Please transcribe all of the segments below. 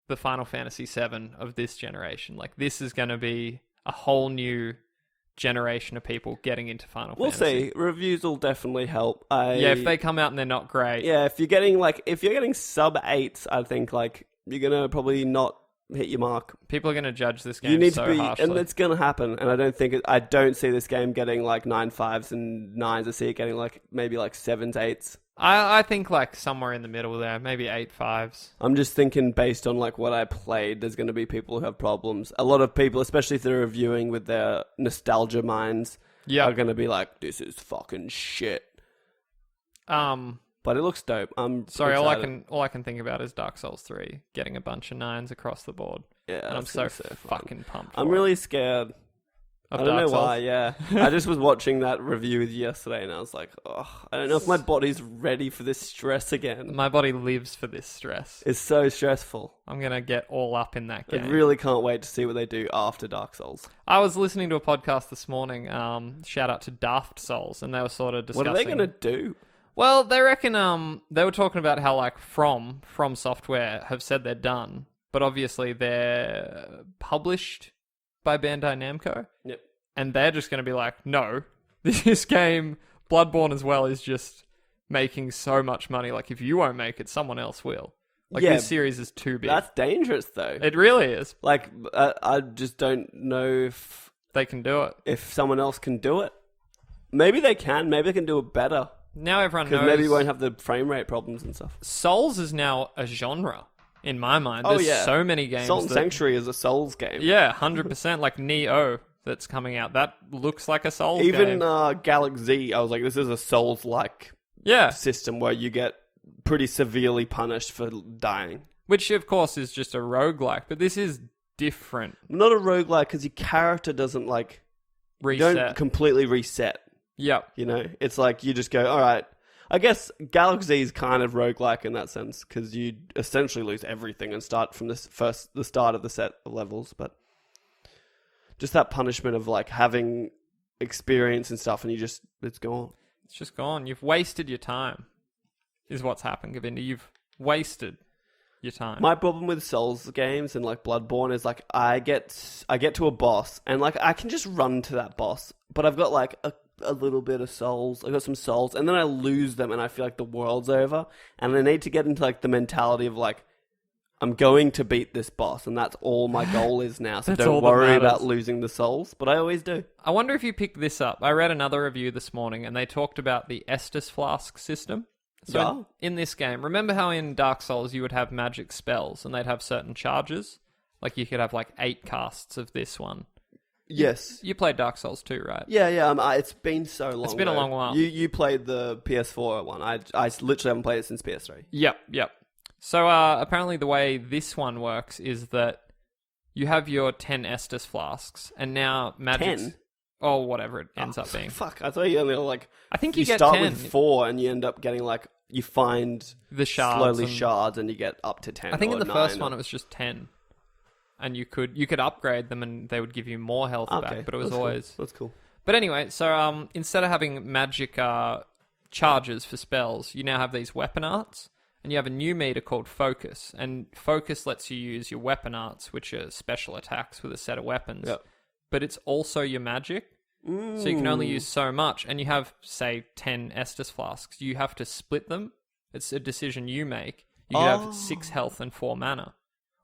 the Final Fantasy VII of this generation. Like, this is going to be a whole new generation of people getting into Final Fantasy. We'll see. Reviews will definitely help. Yeah, if they come out and they're not great. Yeah, if you're getting sub 8s, I think like you're gonna probably not hit your mark. People are gonna judge this game harshly. And it's gonna happen. And I don't see this game getting like 9.5s and 9s. I see it getting like maybe like 7s, 8s. I think like somewhere in the middle there, maybe 8.5s. I'm just thinking based on like what I played, there's going to be people who have problems. A lot of people, especially if they're reviewing with their nostalgia minds, are going to be like, "This is fucking shit." But it looks dope. I'm sorry. Excited. All I can think about is Dark Souls 3 getting a bunch of 9s across the board. Yeah, and I'm so fucking pumped. I'm really scared. I don't know why, yeah. I just was watching that review yesterday and I was like, oh, I don't know if my body's ready for this stress again. My body lives for this stress. It's so stressful. I'm going to get all up in that game. I really can't wait to see what they do after Dark Souls. I was listening to a podcast this morning, shout out to Daft Souls, and they were sort of discussing... What are they going to do? Well, they reckon they were talking about how like From Software have said they're done, but obviously they're published by Bandai Namco. Yep. And they're just going to be like, no, this game, Bloodborne as well, is just making so much money. Like, if you won't make it, someone else will. Like, this series is too big. That's dangerous, though. It really is. Like, I just don't know if... They can do it. If someone else can do it. Maybe they can. Maybe they can do it better. Now everyone knows... Because maybe you won't have the frame rate problems and stuff. Souls is now a genre. In my mind, there's so many games. Salt and Sanctuary is a Souls game. Yeah, 100%. Like Neo that's coming out. That looks like a Souls game. Even Galaxy, I was like, this is a Souls-like system where you get pretty severely punished for dying. Which, of course, is just a roguelike, but this is different. Not a roguelike because your character doesn't, like... Reset. You don't completely reset. Yep. You know? It's like you just go, all right... I guess Galaxy is kind of roguelike in that sense, because you essentially lose everything and start from the start of the set of levels, but just that punishment of like having experience and stuff and it's gone. It's just gone. You've wasted your time, is what's happened, Govinda. You've wasted your time. My problem with Souls games and like Bloodborne is like I get to a boss and like I can just run to that boss, but I've got like a little bit of souls. I got some souls, and then I lose them, and I feel like the world's over. And I need to get into like the mentality of like, I'm going to beat this boss, and that's all my goal is now. So don't worry about losing the souls, but I always do. I wonder if you picked this up. I read another review this morning, and they talked about the Estus Flask system. So in this game, remember how in Dark Souls you would have magic spells, and they'd have certain charges? Like you could have like 8 casts of this one. Yes. You played Dark Souls 2, right? Yeah. It's been so long. It's been a long while. You played the PS4 one. I literally haven't played it since PS3. Yep. So apparently the way this one works is that you have your 10 Estus flasks, and now magic... 10? Oh, whatever it ends up being. Fuck, I thought you only like... I think you get start 10. with 4 and you end up getting like... You find the shards shards and you get up to 10. I think in the first one it was just 10. And you could upgrade them and they would give you more health back, but it was always... Cool. That's cool. But anyway, so instead of having magic charges for spells, you now have these weapon arts, and you have a new meter called Focus. And Focus lets you use your weapon arts, which are special attacks with a set of weapons. Yep. But it's also your magic. So you can only use so much, and you have, say, 10 Estus Flasks. You have to split them. It's a decision you make. You could have 6 health and 4 mana.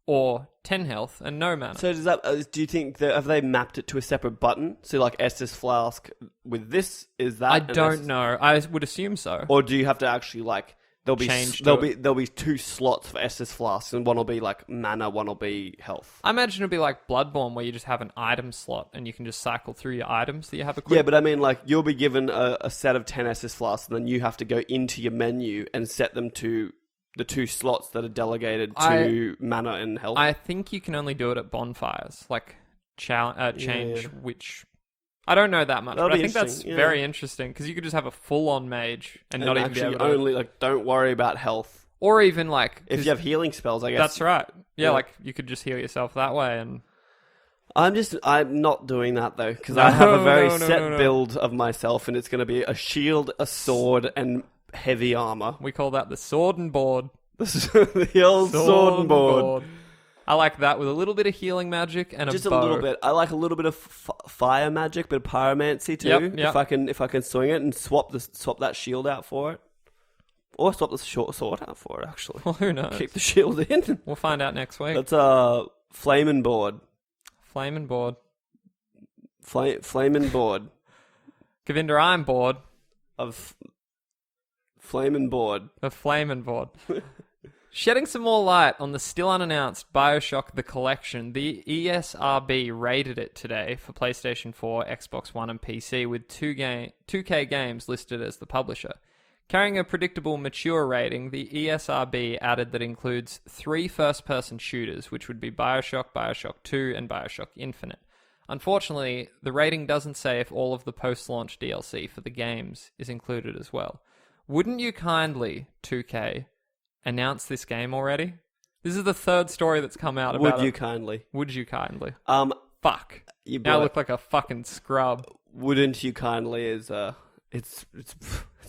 Or 10 health and no mana. So does that? Do you think have they mapped it to a separate button? So like Estus Flask with this is that? I don't know. I would assume so. Or do you have to actually like there'll be 2 slots for Estus Flasks and one will be like mana, one will be health. I imagine it'll be like Bloodborne where you just have an item slot and you can just cycle through your items that you have equipped. Yeah, but I mean like you'll be given a set of 10 Estus Flasks and then you have to go into your menu and set them to the 2 slots that are delegated to mana and health. I think you can only do it at bonfires, like change which... I don't know that much, but I think that's very interesting, because you could just have a full-on mage and not even be able to... only, like, don't worry about health. Or even, like... If you have healing spells, I guess. That's right. Yeah, like, you could just heal yourself that way, and... I'm not doing that, though, because I have a very set build of myself, and it's going to be a shield, a sword, and... heavy armor. We call that the sword and board. The old sword and board. I like that with a little bit of healing magic and just a bow. a little bit. I like a little bit of fire magic, bit of pyromancy too. Yep. If I can swing it and swap that shield out for it, or swap the short sword out for it. Actually, Well, who knows? keep the shield in. We'll find out next week. That's flaming board. Flaming board. Flaming board Govinda, I'm bored. of flaming board. A flaming board. Shedding some more light on the still unannounced BioShock The Collection, the ESRB rated it today for PlayStation 4, Xbox One and PC with 2K Games listed as the publisher. Carrying a predictable mature rating, the ESRB added that includes 3 first-person shooters, which would be BioShock, BioShock 2 and BioShock Infinite. Unfortunately, the rating doesn't say if all of the post-launch DLC for the games is included as well. Wouldn't you kindly, 2K, announce this game already? This is the third story that's come out about Would you it. kindly? Would you kindly? Fuck. Now I look like a fucking scrub. Wouldn't you kindly is it's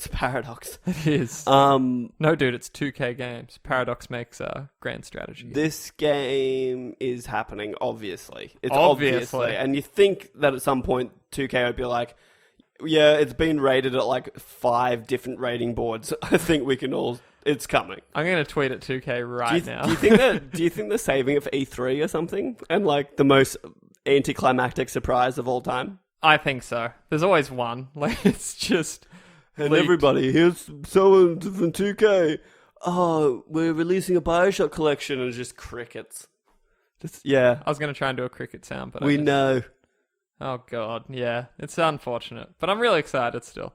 a paradox. It is. No, dude, it's 2K Games. Paradox makes a grand strategy. This game is happening, obviously. It's Obviously. And you think that at some point 2K would be like, yeah, it's been rated at like 5 different rating boards. I think we can all... It's coming. I'm going to tweet at 2K right now. Do you think they're saving it for E3 or something? And like the most anticlimactic surprise of all time? I think so. There's always one. Like, it's just... And leaked. everybody, here's someone from 2K. Oh, we're releasing a BioShock collection, and it's just crickets. Yeah. I was going to try and do a cricket sound, but We know. Oh, God. Yeah. It's unfortunate. But I'm really excited still.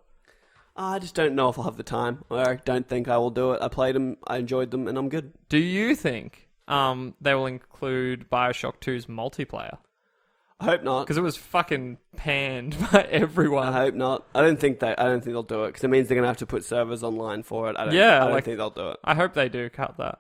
I just don't know if I'll have the time. I don't think I will do it. I played them, I enjoyed them, and I'm good. Do you think they will include BioShock 2's multiplayer? I hope not. Because it was fucking panned by everyone. I hope not. I don't think they'll do it, because it means they're going to have to put servers online for it. I don't think they'll do it. I hope they do cut that.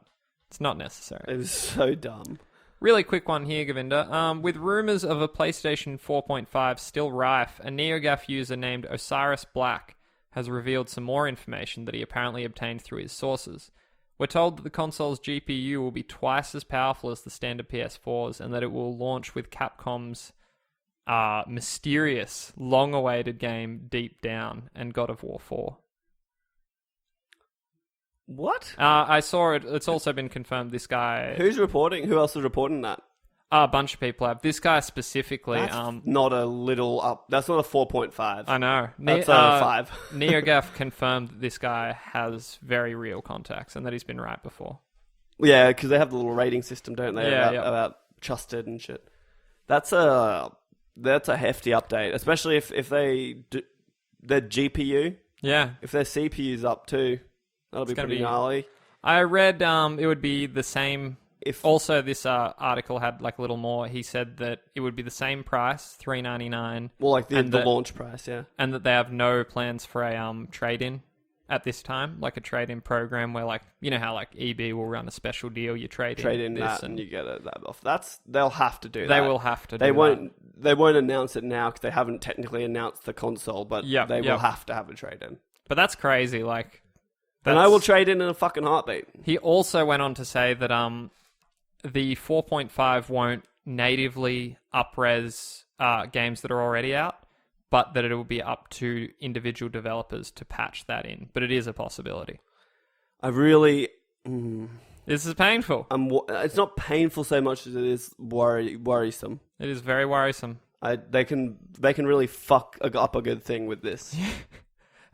It's not necessary. It was so dumb. Really quick one here, Govinda. With rumours of a PlayStation 4.5 still rife, a NeoGAF user named Osiris Black has revealed some more information that he apparently obtained through his sources. We're told that the console's GPU will be twice as powerful as the standard PS4s and that it will launch with Capcom's mysterious, long-awaited game Deep Down and God of War 4. What? I saw it. It's also been confirmed this guy... Who's reporting? Who else is reporting that? A bunch of people have. This guy specifically... That's not a little up. That's not a 4.5. I know. That's a 5. NeoGAF confirmed that this guy has very real contacts and that he's been right before. Yeah, because they have the little rating system, don't they? Yeah, about trusted and shit. That's a hefty update, especially if they do their GPU. Yeah. If their CPU's up too, that'll be pretty gnarly. I read it would be the same... If Also, this article had like a little more. He said that it would be the same price, $399. Well, like the launch price, yeah. And that they have no plans for a trade-in at this time, like a trade-in program where, like, you know how like EB will run a special deal, you trade in this that and you get that off. They'll have to do that. They will have to. They won't announce it now because they haven't technically announced the console, but they will have to have a trade-in. But that's crazy, like. And I will trade in a fucking heartbeat. He also went on to say that the 4.5 won't natively up-res games that are already out, but that it will be up to individual developers to patch that in. But it is a possibility. I really... This is painful. It's not painful so much as it is worrisome. It is very worrisome. They can really fuck up a good thing with this.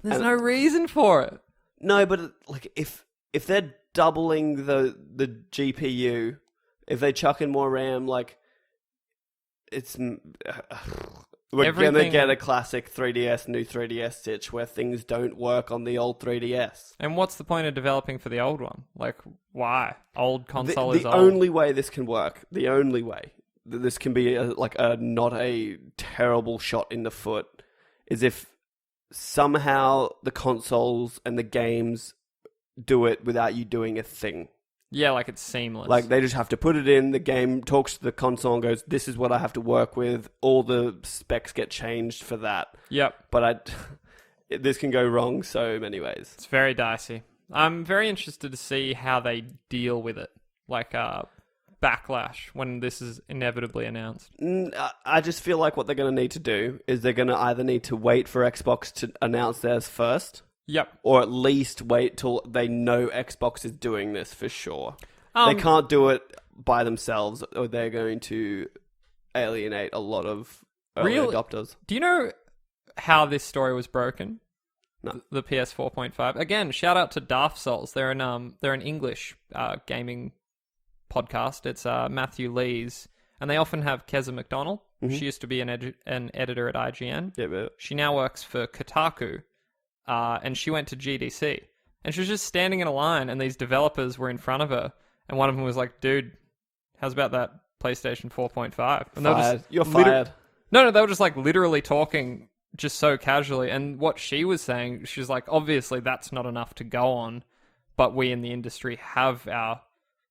There's no reason for it. No, but like if they're doubling the GPU, if they chuck in more RAM, like it's we're gonna get a classic 3DS, new 3DS stitch where things don't work on the old 3DS. And what's the point of developing for the old one? Like, why? Old console is old. The only way this can work, the only way that this can be not a terrible shot in the foot, is if somehow the consoles and the games do it without you doing a thing. Yeah, like it's seamless. Like they just have to put it in, the game talks to the console and goes, this is what I have to work with. All the specs get changed for that. Yep. But this can go wrong so many ways. It's very dicey. I'm very interested to see how they deal with it. Like, backlash when this is inevitably announced? I just feel like what they're going to need to do is they're going to either need to wait for Xbox to announce theirs first. Yep. Or at least wait till they know Xbox is doing this for sure. They can't do it by themselves, or they're going to alienate a lot of early adopters. Do you know how this story was broken? No. The PS 4.5. Again, shout out to Daft Souls. They're an English gaming podcast. It's Matthew Lee's, and they often have Keza McDonald. Mm-hmm. She used to be an editor at IGN. Yeah, she now works for Kotaku, and she went to GDC. And she was just standing in a line, and these developers were in front of her, and one of them was like, "Dude, how's about that PlayStation 4.5?" And fired. You're fired. No, they were just like literally talking just so casually. And what she was saying, she's like, obviously that's not enough to go on, but we in the industry have our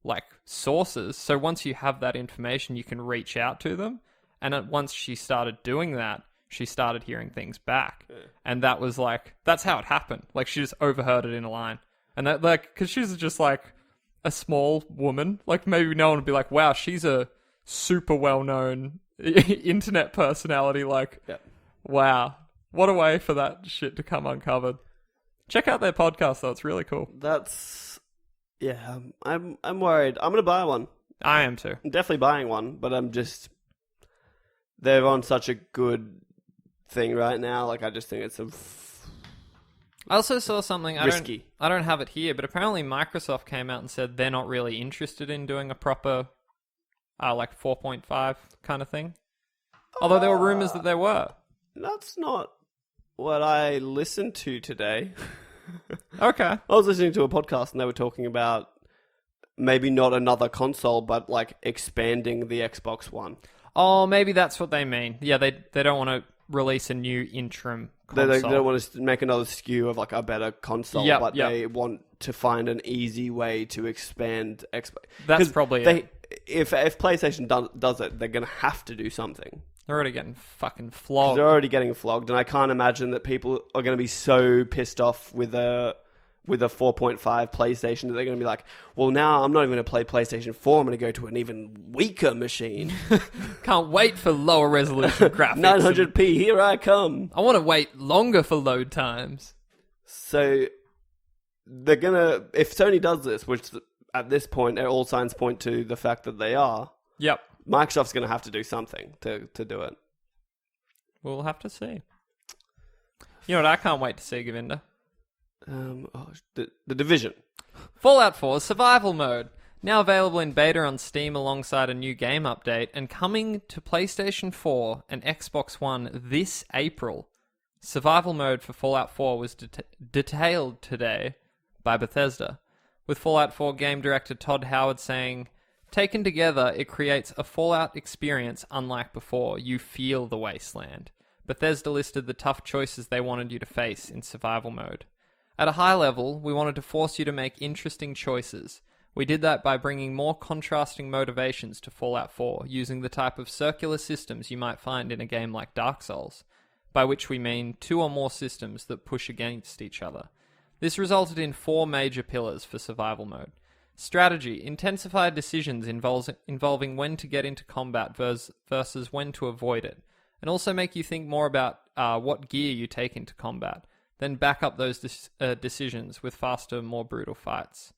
like sources. So once you have that information, you can reach out to them. And once she started doing that, she started hearing things back. Yeah. And that was like, that's how it happened. Like she just overheard it in a line. And that like, cause she's just like a small woman. Like maybe no one would be like, wow, she's a super well-known internet personality. Like, yeah. Wow. What a way for that shit to come uncovered. Check out their podcast though, it's really cool. Yeah, I'm worried. I'm gonna buy one. I am too. I'm definitely buying one, but they're on such a good thing right now. Like I just think it's I also saw something, risky. I don't have it here, but apparently Microsoft came out and said they're not really interested in doing a proper like 4.5 kind of thing. Although there were rumors that there were. That's not what I listened to today. Okay. I was listening to a podcast and they were talking about maybe not another console, but like expanding the Xbox One. Oh, maybe that's what they mean. Yeah, they don't want to release a new interim console. They don't want to make another SKU of like a better console, but they want to find an easy way to expand Xbox. That's probably it. If PlayStation does it, they're going to have to do something. They're already getting fucking flogged. They're already getting flogged, and I can't imagine that people are going to be so pissed off with a 4.5 PlayStation that they're going to be like, well, now I'm not even going to play PlayStation 4. I'm going to go to an even weaker machine. Can't wait for lower resolution graphics. 900p, here I come. I want to wait longer for load times. So they're going to, if Sony does this, which at this point, all signs point to the fact that they are. Yep. Microsoft's going to have to do something to do it. We'll have to see. You know what I can't wait to see, Govinda? The Division. Fallout 4 Survival Mode. Now available in beta on Steam alongside a new game update and coming to PlayStation 4 and Xbox One this April. Survival Mode for Fallout 4 was detailed today by Bethesda, with Fallout 4 game director Todd Howard saying, "Taken together, it creates a Fallout experience unlike before. You feel the wasteland." Bethesda listed the tough choices they wanted you to face in survival mode. At a high level, we wanted to force you to make interesting choices. We did that by bringing more contrasting motivations to Fallout 4, using the type of circular systems you might find in a game like Dark Souls, by which we mean 2 or more systems that push against each other. This resulted in 4 major pillars for survival mode. Strategy, intensified decisions involving when to get into combat versus when to avoid it, and also make you think more about what gear you take into combat, then back up those decisions with faster, more brutal fights.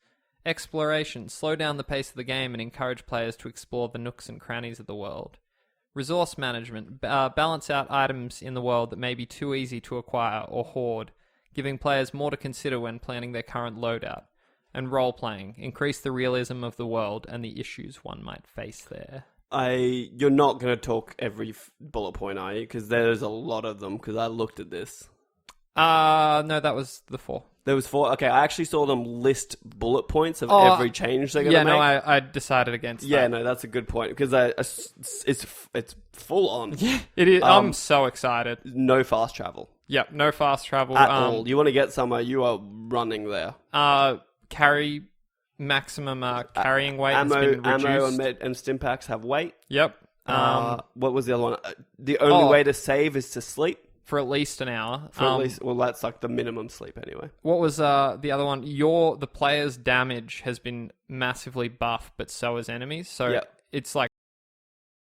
Exploration, slow down the pace of the game and encourage players to explore the nooks and crannies of the world. Resource management, balance out items in the world that may be too easy to acquire or hoard, giving players more to consider when planning their current loadout. And role-playing, increase the realism of the world and the issues one might face there. You're not going to talk every bullet point, are you? Because there's a lot of them, because I looked at this. No, that was the 4. There was 4? Okay, I actually saw them list bullet points of every change they're going to make. Yeah, no, I decided against that. Yeah, no, that's a good point, because it's full on. Yeah, it is. I'm so excited. No fast travel. Yep, no fast travel. At all. You want to get somewhere, you are running there. Carry maximum carrying weight has been reduced. Ammo and stimpaks have weight. Yep. What was the other one? The only way to save is to sleep. for at least an hour. For at least, well, that's like the minimum sleep anyway. What was the other one? The player's damage has been massively buffed, but so is enemies. So it's like